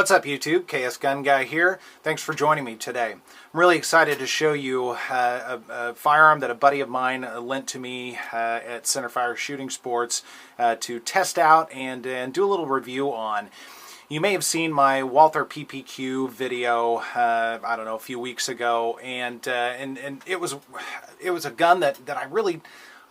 What's up YouTube? KS Gun Guy here. Thanks for joining me today. I'm really excited to show you a firearm that a buddy of mine lent to me at Centerfire Shooting Sports to test out and do a little review on. You may have seen my Walther PPQ video, I don't know, a few weeks ago, and it was a gun that I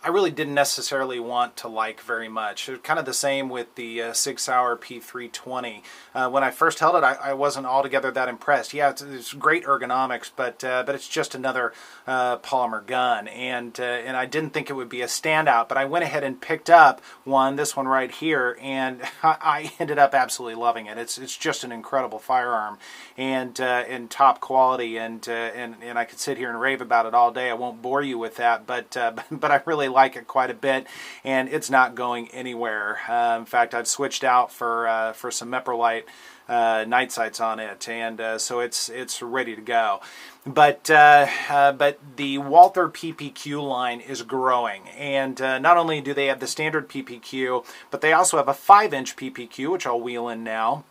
really didn't necessarily want to like very much. It was kind of the same with the Sig Sauer P320. When I first held it, I wasn't altogether that impressed. Yeah, it's great ergonomics, but it's just another polymer gun, and I didn't think it would be a standout. But I went ahead and picked up this one right here, and I ended up absolutely loving it. It's just an incredible firearm, and in top quality, and I could sit here and rave about it all day. I won't bore you with that, but I really like it quite a bit, and it's not going anywhere. In fact, I've switched out for some Meprolite night sights on it, and so it's ready to go. But the Walther PPQ line is growing, and not only do they have the standard PPQ, but they also have a 5-inch PPQ, which I'll wheel in now.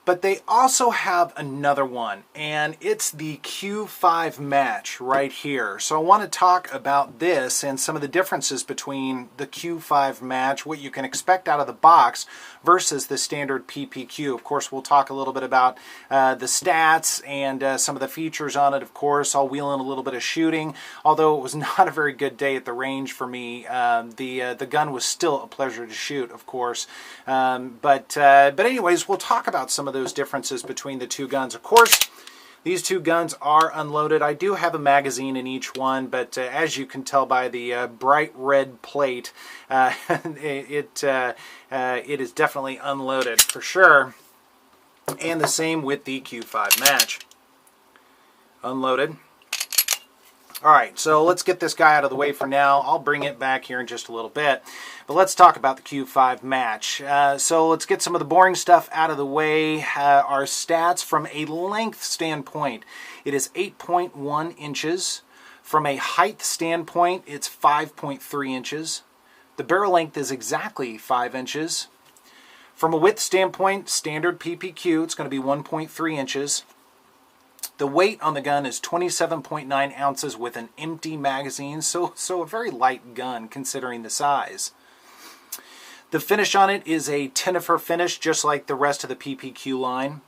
But they also have another one, and it's the Q5 match right here. So I want to talk about this and some of the differences between the Q5 match, what you can expect out of the box, versus the standard PPQ. Of course, we'll talk a little bit about the stats and some of the features on it. Of course, I'll wheel in a little bit of shooting. Although it was not a very good day at the range for me, the gun was still a pleasure to shoot, of course. But anyways, we'll talk about some of those differences between the two guns. Of course, these two guns are unloaded. I do have a magazine in each one, but as you can tell by the bright red plate, it is definitely unloaded for sure. And the same with the Q5 match. Unloaded. Alright, so let's get this guy out of the way for now. I'll bring it back here in just a little bit. But let's talk about the Q5 match. So let's get some of the boring stuff out of the way. Our stats from a length standpoint, it is 8.1 inches. From a height standpoint, it's 5.3 inches. The barrel length is exactly 5 inches. From a width standpoint, standard PPQ, it's going to be 1.3 inches. The weight on the gun is 27.9 ounces with an empty magazine, so a very light gun considering the size. The finish on it is a tinifer finish, just like the rest of the PPQ line.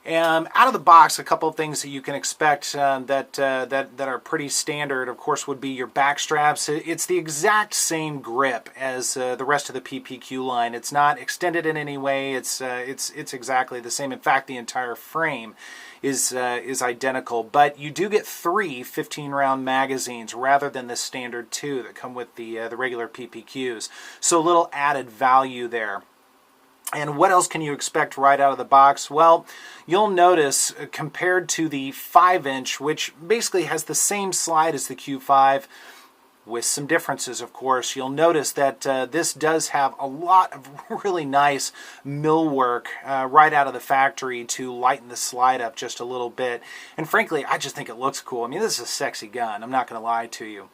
Out of the box, a couple of things that you can expect that are pretty standard, of course, would be your back straps. It's the exact same grip as the rest of the PPQ line. It's not extended in any way. It's exactly the same. In fact, the entire frame is identical, but you do get 3 15-round magazines rather than the standard 2 that come with the regular PPQs. So a little added value there. And what else can you expect right out of the box? Well, you'll notice compared to the 5-inch, which basically has the same slide as the Q5, with some differences, of course, you'll notice that this does have a lot of really nice millwork right out of the factory to lighten the slide up just a little bit. And frankly, I just think it looks cool. I mean, this is a sexy gun. I'm not going to lie to you.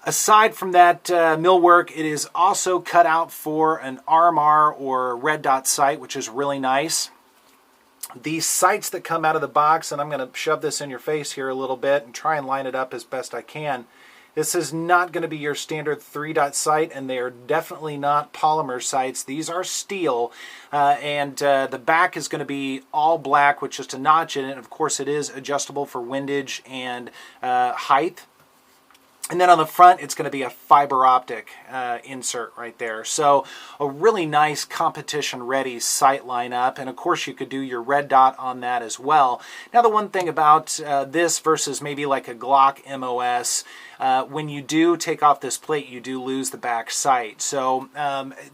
Aside from that millwork, it is also cut out for an RMR or red dot sight, which is really nice. The sights that come out of the box, and I'm going to shove this in your face here a little bit and try and line it up as best I can. This is not going to be your standard 3-dot sight, and they are definitely not polymer sights. These are steel, and the back is going to be all black with just a notch in it. Of course, it is adjustable for windage and height. And then on the front, it's going to be a fiber optic insert right there. So a really nice competition-ready sight lineup. And of course, you could do your red dot on that as well. Now, the one thing about this versus maybe like a Glock MOS, when you do take off this plate, you do lose the back sight. So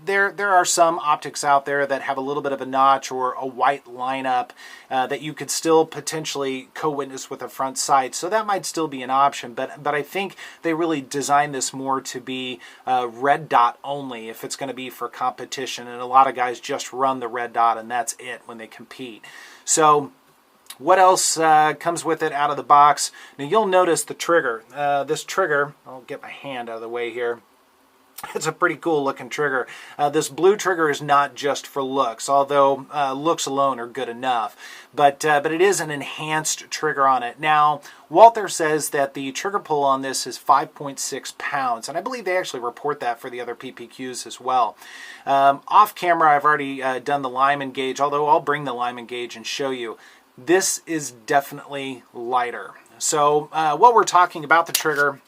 there are some optics out there that have a little bit of a notch or a white lineup that you could still potentially co-witness with a front sight. So that might still be an option. But I think they really designed this more to be red dot only if it's going to be for competition. And a lot of guys just run the red dot and that's it when they compete. So what else comes with it out of the box? Now you'll notice the trigger. This trigger, I'll get my hand out of the way here. It's a pretty cool looking trigger. This blue trigger is not just for looks, although looks alone are good enough. But it is an enhanced trigger on it. Now, Walther says that the trigger pull on this is 5.6 pounds, and I believe they actually report that for the other PPQs as well. Off camera, I've already done the Lyman gauge, although I'll bring the Lyman gauge and show you. This is definitely lighter. So while we're talking about the trigger,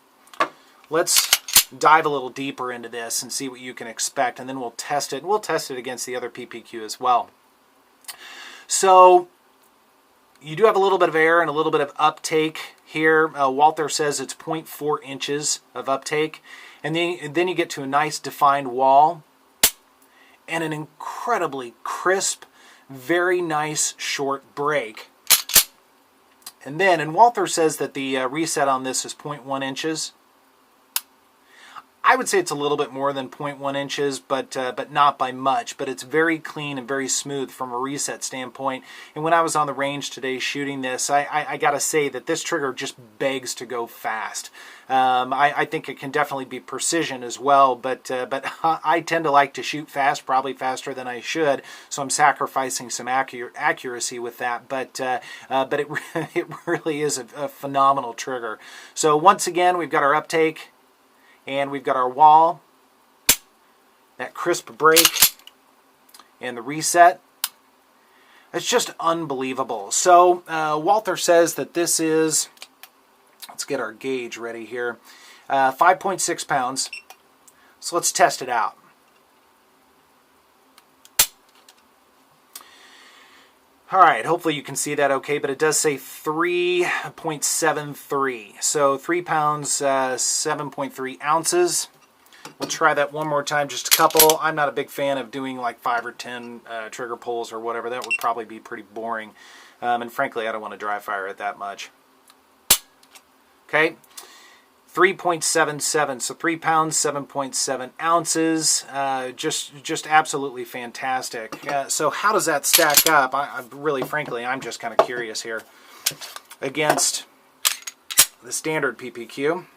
let's dive a little deeper into this and see what you can expect, and then we'll test it. We'll test it against the other PPQ as well. So you do have a little bit of air and a little bit of uptake here. Walther says it's 0.4 inches of uptake, and then you get to a nice defined wall and an incredibly crisp, very nice short break. And Walther says that the reset on this is 0.1 inches. I would say it's a little bit more than 0.1 inches, but not by much. But it's very clean and very smooth from a reset standpoint. And when I was on the range today shooting this, I got to say that this trigger just begs to go fast. I think it can definitely be precision as well, but I tend to like to shoot fast, probably faster than I should, so I'm sacrificing some accuracy with that. But it really is a phenomenal trigger. So once again, we've got our uptake. And we've got our wall, that crisp break, and the reset. It's just unbelievable. So Walther says that this is, let's get our gauge ready here, 5.6 pounds. So let's test it out. All right, hopefully you can see that okay, but it does say 3.73. So 3 pounds, 7.3 ounces. We'll try that one more time, just a couple. I'm not a big fan of doing like 5 or 10 trigger pulls or whatever. That would probably be pretty boring. And frankly, I don't want to dry fire it that much. Okay. 3.77, so 3 pounds, 7.7 ounces, just absolutely fantastic. So how does that stack up? I really, frankly, I'm just kind of curious here. Against the standard PPQ,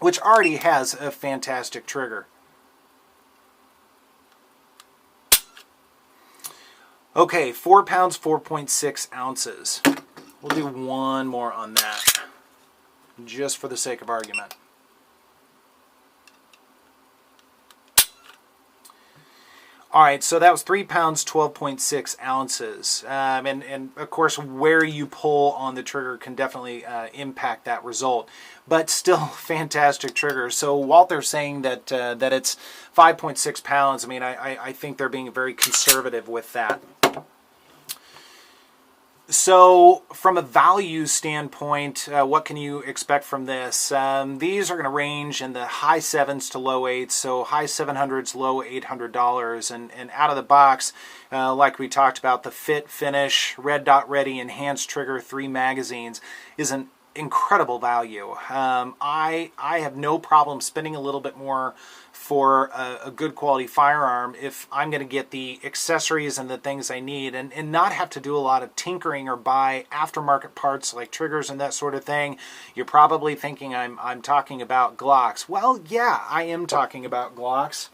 which already has a fantastic trigger. Okay, 4 pounds, 4.6 ounces. We'll do one more on that, just for the sake of argument. All right, so that was 3 pounds, 12.6 ounces. And of course, where you pull on the trigger can definitely impact that result. But still, fantastic trigger. So Walther's saying that it's 5.6 pounds. I mean, I think they're being very conservative with that. So from a value standpoint, what can you expect from this? These are going to range in the high 7s to low 8s, so high 700s, low $800. And out of the box, like we talked about, the fit, finish, red dot ready, enhanced trigger, 3 magazines is an incredible value. I have no problem spending a little bit more for a good quality firearm if I'm going to get the accessories and the things I need and not have to do a lot of tinkering or buy aftermarket parts like triggers and that sort of thing. You're probably thinking I'm talking about Glocks. Well, yeah, I am talking about Glocks.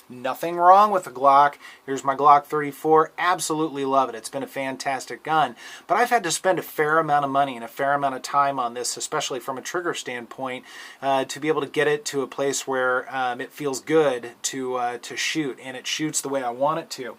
Nothing wrong with the Glock. Here's my Glock 34. Absolutely love it. It's been a fantastic gun. But I've had to spend a fair amount of money and a fair amount of time on this, especially from a trigger standpoint, to be able to get it to a place where it feels good to shoot, and it shoots the way I want it to.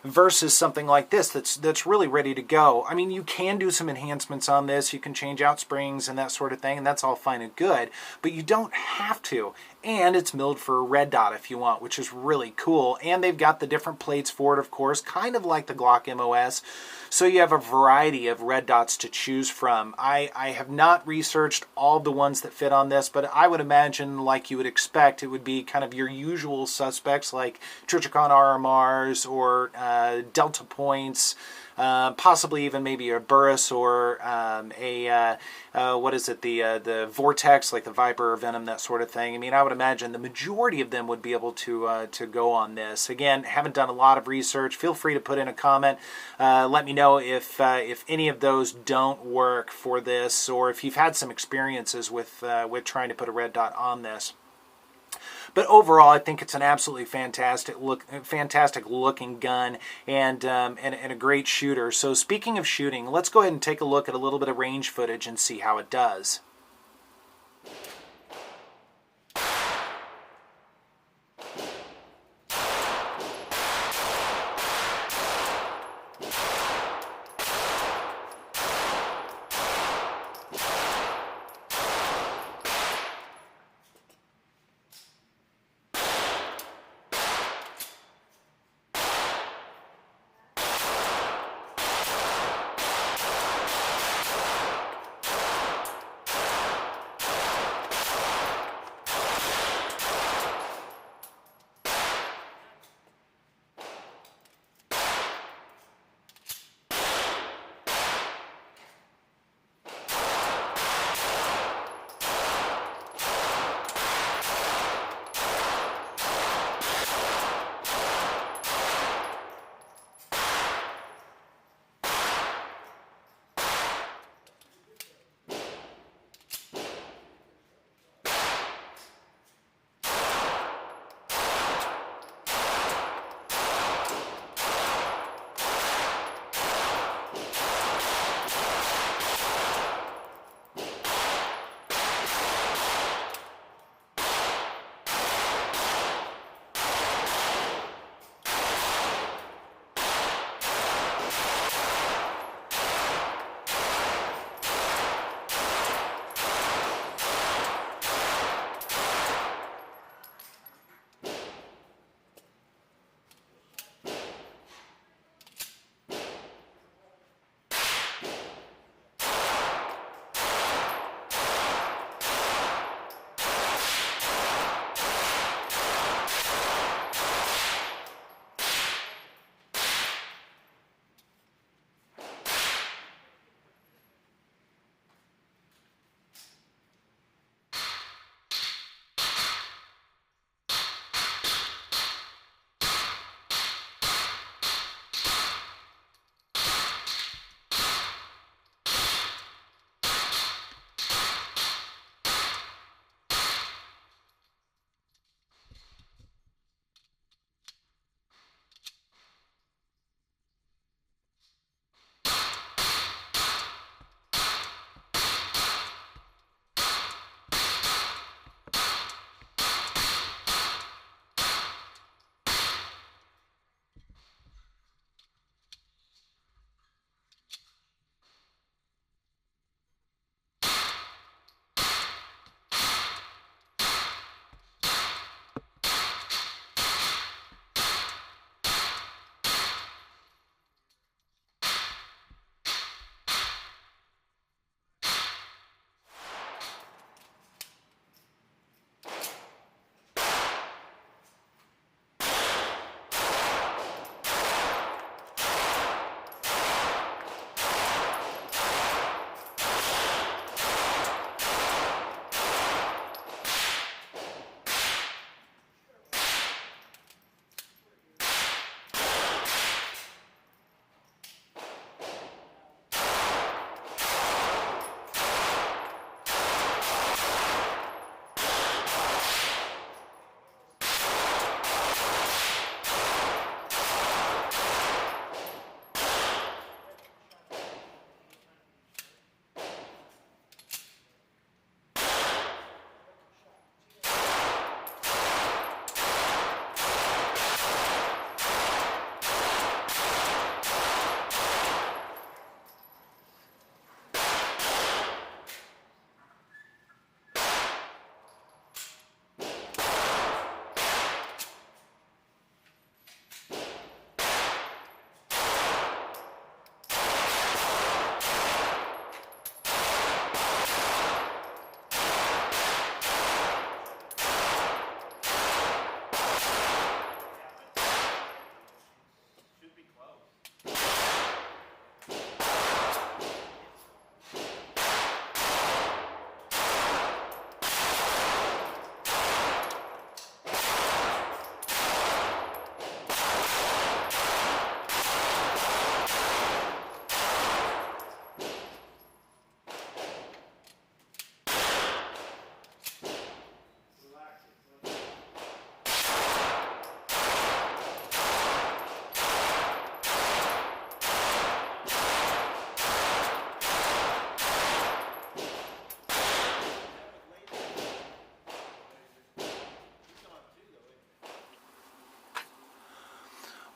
Versus something like this that's really ready to go. I mean, you can do some enhancements on this. You can change out springs and that sort of thing, and that's all fine and good, but you don't have to. And it's milled for a red dot if you want, which is really cool. And they've got the different plates for it, of course, kind of like the Glock MOS. So you have a variety of red dots to choose from. I have not researched all the ones that fit on this, but I would imagine, like you would expect, it would be kind of your usual suspects like Trijicon RMRs or Delta Points, possibly even maybe a Burris or what is it, the Vortex, like the Viper or Venom, that sort of thing. I mean, I would imagine the majority of them would be able to go on this. Again, haven't done a lot of research. Feel free to put in a comment. Let me know if any of those don't work for this, or if you've had some experiences with trying to put a red dot on this. But overall, I think it's an absolutely fantastic looking gun, and a great shooter. So speaking of shooting, let's go ahead and take a look at a little bit of range footage and see how it does.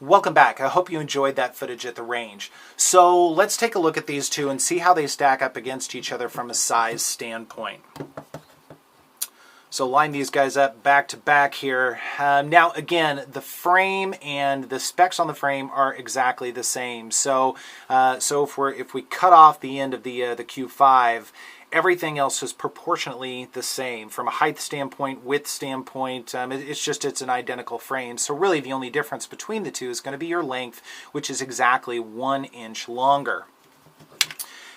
Welcome back. I hope you enjoyed that footage at the range. So let's take a look at these two and see how they stack up against each other from a size standpoint. So line these guys up back to back here. Now again, the frame and the specs on the frame are exactly the same. So if we cut off the end of the Q5, everything else is proportionately the same from a height standpoint, width standpoint. It's an identical frame. So really the only difference between the two is going to be your length, which is exactly 1 inch longer.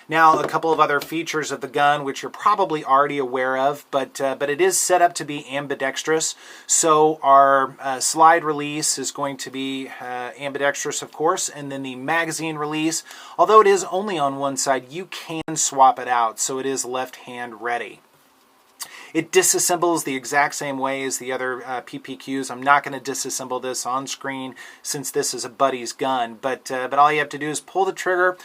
Now, a couple of other features of the gun, which you're probably already aware of, but it is set up to be ambidextrous. So our slide release is going to be ambidextrous, of course, and then the magazine release, although it is only on one side, you can swap it out, so it is left-hand ready. It disassembles the exact same way as the other PPQs. I'm not going to disassemble this on screen since this is a buddy's gun, but all you have to do is pull the trigger,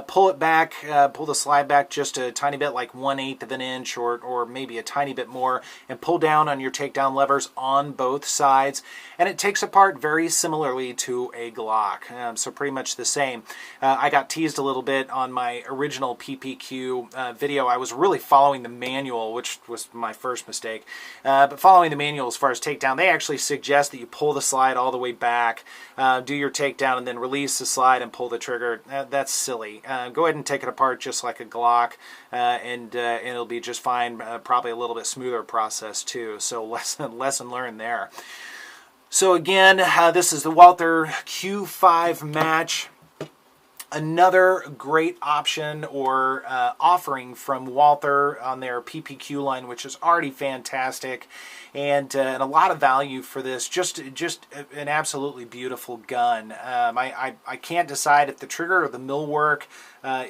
pull it back, pull the slide back just a tiny bit, like 1/8 of an inch or maybe a tiny bit more, and pull down on your takedown levers on both sides, and it takes apart very similarly to a Glock, so pretty much the same. I got teased a little bit on my original PPQ video. I was really following the manual, which was my first mistake, but following the manual as far as takedown, they actually suggest that you pull the slide all the way back, do your takedown, and then release the slide and pull the trigger. That's silly. Go ahead and take it apart just like a Glock, and it'll be just fine. Probably a little bit smoother process too. So lesson learned there. So again, this is the Walther Q5 match. Another great option or offering from Walther on their PPQ line, which is already fantastic, and a lot of value for this. Just an absolutely beautiful gun. I can't decide if the trigger or the millwork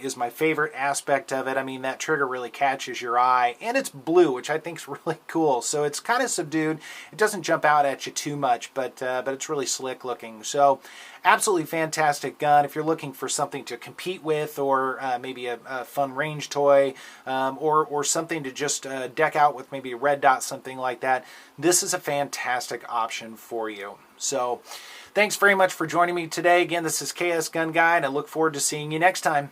is my favorite aspect of it. I mean, that trigger really catches your eye, and it's blue, which I think is really cool. So it's kind of subdued. It doesn't jump out at you too much, but it's really slick looking. So absolutely fantastic gun if you're looking for something to compete with, or maybe a fun range toy, or something to just deck out with, maybe a red dot, something like that. This is a fantastic option for you. So thanks very much for joining me today. Again, this is KS Gun Guy, and I look forward to seeing you next time.